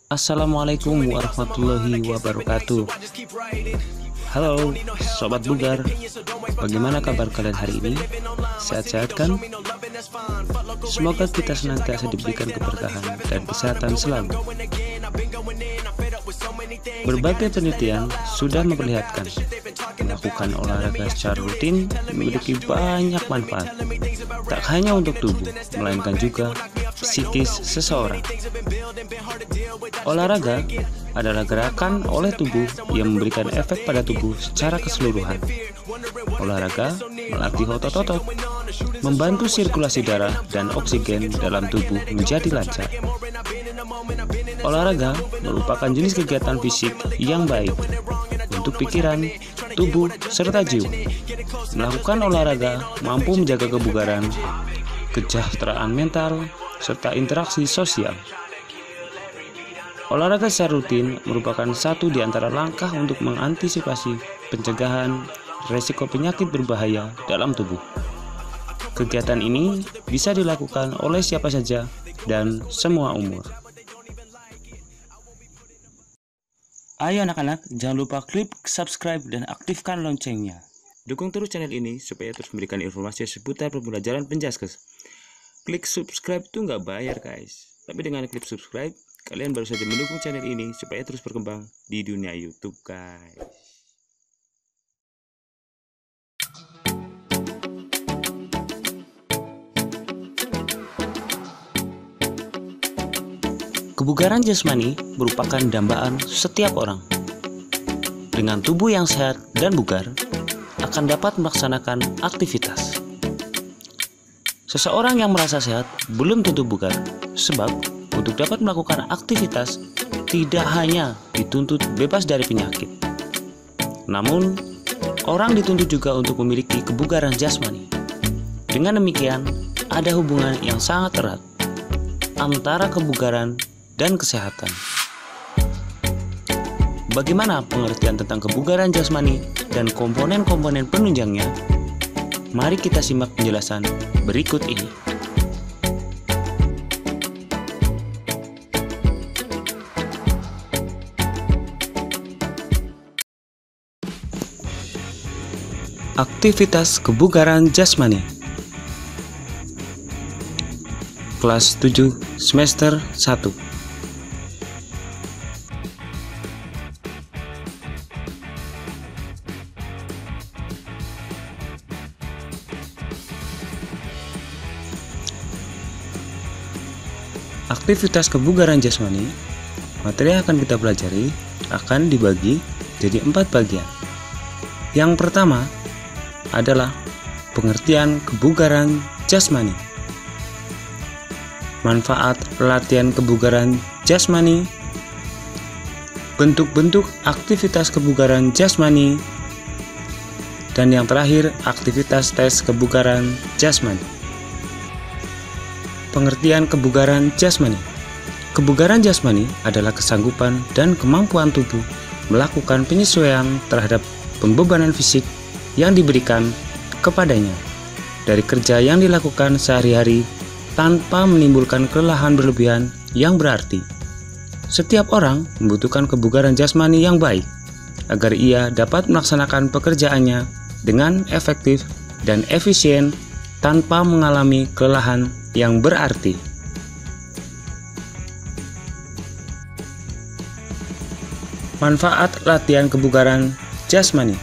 Assalamualaikum warahmatullahi wabarakatuh. Halo Sobat Bugar, bagaimana kabar kalian hari ini? Sehat-sehat kan? Semoga kita senantiasa diberikan keberkahan dan kesehatan selalu. Berbagai penelitian sudah memperlihatkan melakukan olahraga secara rutin memiliki banyak manfaat, tak hanya untuk tubuh, melainkan juga psikis seseorang. Olahraga adalah gerakan oleh tubuh yang memberikan efek pada tubuh secara keseluruhan. Olahraga melatih otot-otot, membantu sirkulasi darah dan oksigen dalam tubuh menjadi lancar. Olahraga merupakan jenis kegiatan fisik yang baik untuk pikiran, tubuh, serta jiwa. Melakukan olahraga mampu menjaga kebugaran, kesejahteraan mental, serta interaksi sosial. Olahraga secara rutin merupakan satu di antara langkah untuk mengantisipasi pencegahan risiko penyakit berbahaya dalam tubuh. Kegiatan ini bisa dilakukan oleh siapa saja dan semua umur. Ayo anak-anak, jangan lupa klik subscribe dan aktifkan loncengnya. Dukung terus channel ini supaya terus memberikan informasi seputar pembelajaran Penjaskes. Klik subscribe itu nggak bayar guys, tapi dengan klik subscribe kalian baru saja mendukung channel ini supaya terus berkembang di dunia YouTube guys. Kebugaran jasmani merupakan dambaan setiap orang. Dengan tubuh yang sehat dan bugar, akan dapat melaksanakan aktivitas. Seseorang yang merasa sehat belum tentu bugar, sebab untuk dapat melakukan aktivitas tidak hanya dituntut bebas dari penyakit. Namun, orang dituntut juga untuk memiliki kebugaran jasmani. Dengan demikian, ada hubungan yang sangat erat antara kebugaran dan kesehatan. Bagaimana pengertian tentang kebugaran jasmani dan komponen-komponen penunjangnya? Mari kita simak penjelasan berikut ini. Aktivitas kebugaran jasmani. Kelas 7 semester 1. Aktivitas kebugaran jasmani, materi yang akan kita pelajari akan dibagi jadi 4 bagian. Yang pertama adalah pengertian kebugaran jasmani. Manfaat latihan kebugaran jasmani, bentuk-bentuk aktivitas kebugaran jasmani, dan yang terakhir aktivitas tes kebugaran jasmani. Pengertian kebugaran jasmani. Kebugaran jasmani adalah kesanggupan dan kemampuan tubuh melakukan penyesuaian terhadap pembebanan fisik yang diberikan kepadanya dari kerja yang dilakukan sehari-hari tanpa menimbulkan kelelahan berlebihan yang berarti. Setiap orang membutuhkan kebugaran jasmani yang baik agar ia dapat melaksanakan pekerjaannya dengan efektif dan efisien tanpa mengalami kelelahan yang berarti. Manfaat latihan kebugaran jasmani.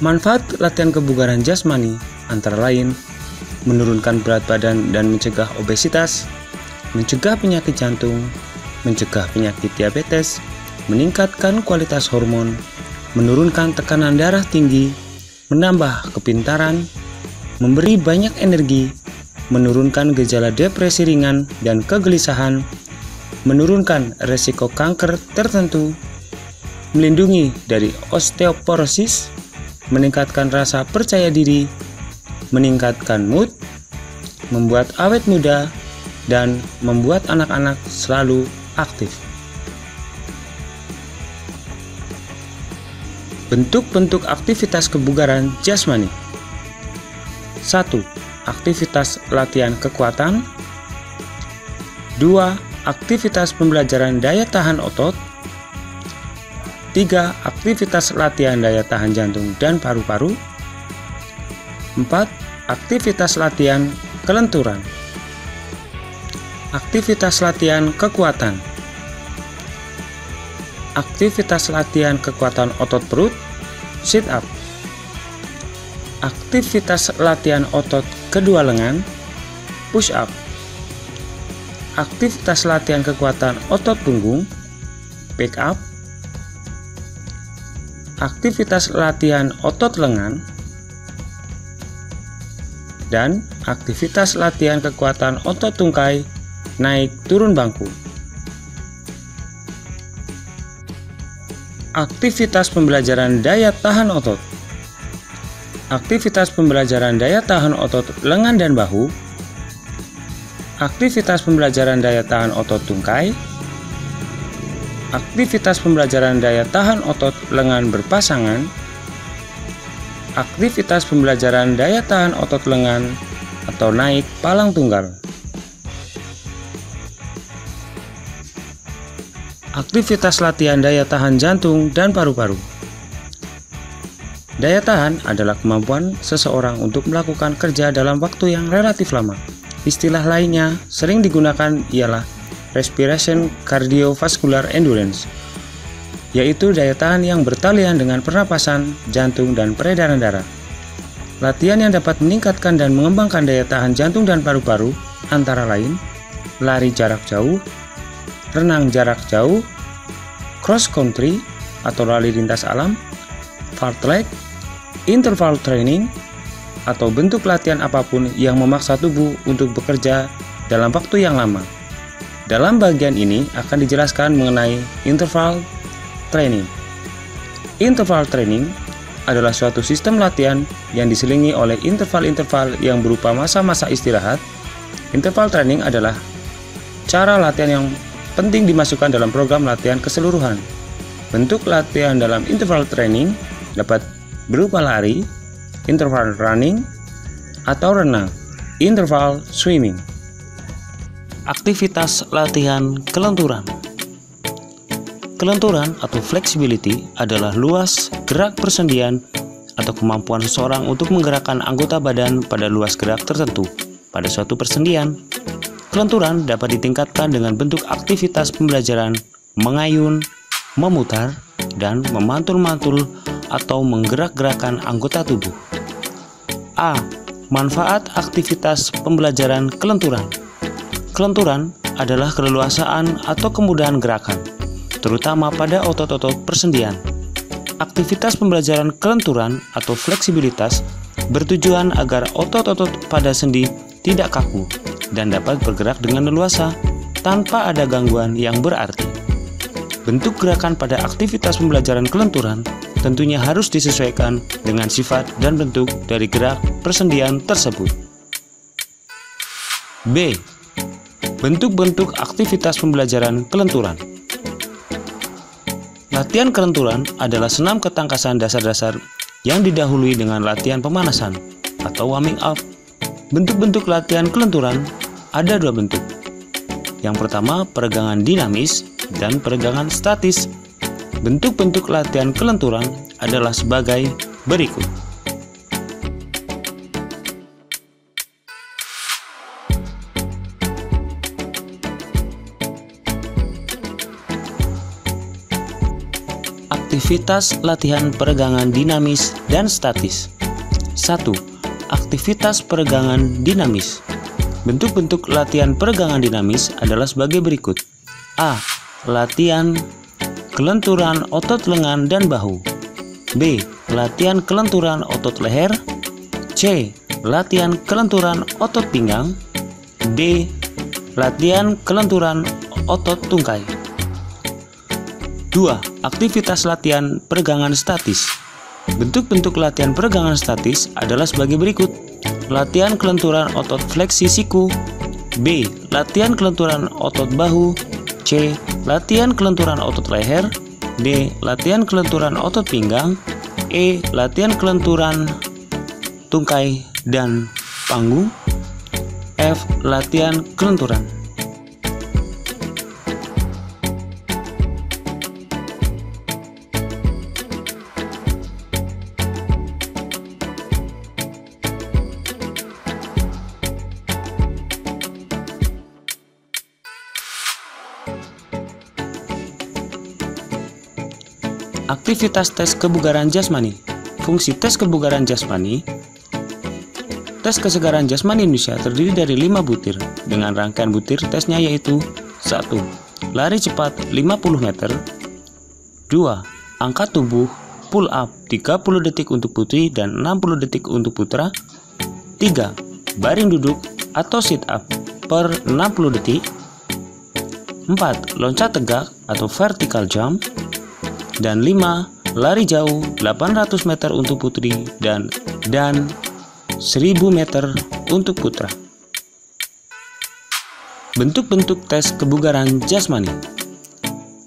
Manfaat latihan kebugaran jasmani antara lain menurunkan berat badan dan mencegah obesitas, mencegah penyakit jantung, mencegah penyakit diabetes, meningkatkan kualitas hormon, menurunkan tekanan darah tinggi, menambah kepintaran, memberi banyak energi, menurunkan gejala depresi ringan dan kegelisahan, menurunkan resiko kanker tertentu, melindungi dari osteoporosis, meningkatkan rasa percaya diri, meningkatkan mood, membuat awet muda, dan membuat anak-anak selalu aktif. Bentuk-bentuk aktivitas kebugaran jasmani. 1. Aktivitas latihan kekuatan. 2. Aktivitas pembelajaran daya tahan otot. 3. Aktivitas latihan daya tahan jantung dan paru-paru. 4. Aktivitas latihan kelenturan. Aktivitas latihan kekuatan. Aktivitas latihan kekuatan otot perut, sit up. Aktivitas latihan otot kedua lengan, push up. Aktivitas latihan kekuatan otot punggung, pick up. Aktivitas latihan otot lengan, dan aktivitas latihan kekuatan otot tungkai, naik turun bangku. Aktivitas pembelajaran daya tahan otot. Aktivitas pembelajaran daya tahan otot lengan dan bahu. Aktivitas pembelajaran daya tahan otot tungkai. Aktivitas pembelajaran daya tahan otot lengan berpasangan. Aktivitas pembelajaran daya tahan otot lengan atau naik palang tunggal. Aktivitas latihan daya tahan jantung dan paru-paru. Daya tahan adalah kemampuan seseorang untuk melakukan kerja dalam waktu yang relatif lama. Istilah lainnya sering digunakan ialah respiration cardiovascular endurance, yaitu daya tahan yang bertalian dengan pernapasan, jantung, dan peredaran darah. Latihan yang dapat meningkatkan dan mengembangkan daya tahan jantung dan paru-paru antara lain lari jarak jauh, renang jarak jauh, cross country atau lari lintas alam, fartlek, interval training, atau bentuk latihan apapun yang memaksa tubuh untuk bekerja dalam waktu yang lama. Dalam bagian ini akan dijelaskan mengenai interval training. Interval training adalah suatu sistem latihan yang diselingi oleh interval-interval yang berupa masa-masa istirahat. Interval training adalah cara latihan yang penting dimasukkan dalam program latihan keseluruhan. Bentuk latihan dalam interval training dapat berupa lari, interval running, atau renang, interval swimming. Aktivitas latihan kelenturan. Kelenturan atau flexibility adalah luas gerak persendian atau kemampuan seseorang untuk menggerakkan anggota badan pada luas gerak tertentu pada suatu persendian. Kelenturan dapat ditingkatkan dengan bentuk aktivitas pembelajaran mengayun, memutar, dan memantul-mantul atau menggerak-gerakkan anggota tubuh. A. Manfaat aktivitas pembelajaran kelenturan. Kelenturan adalah keleluasaan atau kemudahan gerakan, terutama pada otot-otot persendian. Aktivitas pembelajaran kelenturan atau fleksibilitas bertujuan agar otot-otot pada sendi tidak kaku dan dapat bergerak dengan leluasa tanpa ada gangguan yang berarti. Bentuk gerakan pada aktivitas pembelajaran kelenturan tentunya harus disesuaikan dengan sifat dan bentuk dari gerak persendian tersebut. B. Bentuk-bentuk aktivitas pembelajaran kelenturan. Latihan kelenturan adalah senam ketangkasan dasar-dasar yang didahului dengan latihan pemanasan atau warming up. Bentuk-bentuk latihan kelenturan ada dua bentuk. Yang pertama, peregangan dinamis dan peregangan statis. Bentuk-bentuk latihan kelenturan adalah sebagai berikut. Aktivitas latihan peregangan dinamis dan statis. 1. Aktivitas peregangan dinamis. Bentuk-bentuk latihan peregangan dinamis adalah sebagai berikut. A. Latihan kelenturan otot lengan dan bahu. B. Latihan kelenturan otot leher. C. Latihan kelenturan otot pinggang. D. Latihan kelenturan otot tungkai. 2. Aktivitas latihan peregangan statis. Bentuk-bentuk latihan peregangan statis adalah sebagai berikut. Latihan kelenturan otot fleksi siku. B. Latihan kelenturan otot bahu. C. Latihan kelenturan otot leher. D. Latihan kelenturan otot pinggang. E. Latihan kelenturan tungkai dan panggung. F. Latihan kelenturan. Aktivitas tes kebugaran jasmani. Fungsi tes kebugaran jasmani. Tes kesegaran jasmani Indonesia terdiri dari 5 butir dengan rangkaian butir tesnya yaitu 1. Lari cepat 50 meter. 2. Angkat tubuh pull up 30 detik untuk putri dan 60 detik untuk putra. 3. Baring duduk atau sit up per 60 detik. 4. Loncat tegak atau vertical jump. Dan 5. Lari jauh 800 meter untuk putri dan 1000 meter untuk putra. Bentuk-bentuk tes kebugaran jasmani.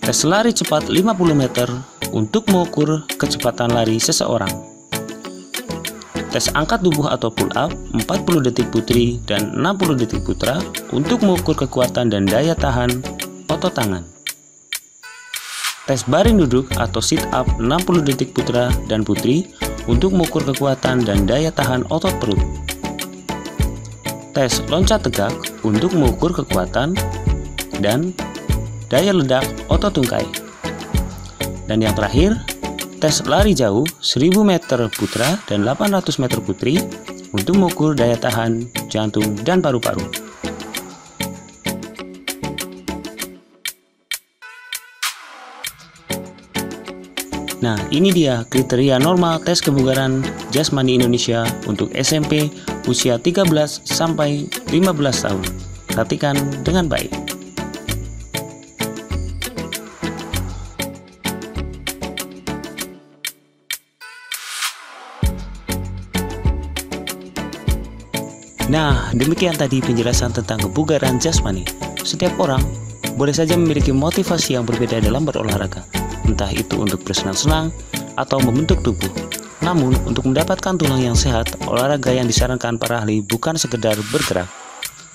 Tes lari cepat 50 meter untuk mengukur kecepatan lari seseorang. Tes angkat tubuh atau pull up 40 detik putri dan 60 detik putra untuk mengukur kekuatan dan daya tahan otot tangan. Tes baring duduk atau sit up 60 detik putra dan putri untuk mengukur kekuatan dan daya tahan otot perut. Tes loncat tegak untuk mengukur kekuatan dan daya ledak otot tungkai. Dan yang terakhir, tes lari jauh 1000 meter putra dan 800 meter putri untuk mengukur daya tahan jantung dan paru-paru. Nah, ini dia kriteria normal tes kebugaran jasmani Indonesia untuk SMP usia 13 sampai 15 tahun. Perhatikan dengan baik. Nah, demikian tadi penjelasan tentang kebugaran jasmani. Setiap orang boleh saja memiliki motivasi yang berbeda dalam berolahraga, entah itu untuk bersenang-senang atau membentuk tubuh. Namun, untuk mendapatkan tulang yang sehat, olahraga yang disarankan para ahli bukan sekedar bergerak.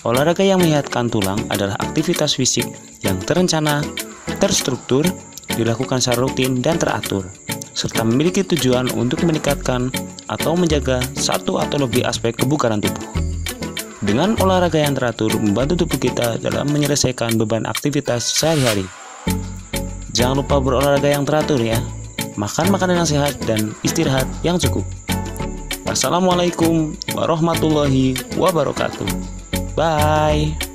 Olahraga yang menyehatkan tulang adalah aktivitas fisik yang terencana, terstruktur, dilakukan secara rutin dan teratur, serta memiliki tujuan untuk meningkatkan atau menjaga satu atau lebih aspek kebugaran tubuh. Dengan olahraga yang teratur, membantu tubuh kita dalam menyelesaikan beban aktivitas sehari-hari. Jangan lupa berolahraga yang teratur ya. Makan makanan yang sehat dan istirahat yang cukup. Wassalamualaikum warahmatullahi wabarakatuh. Bye.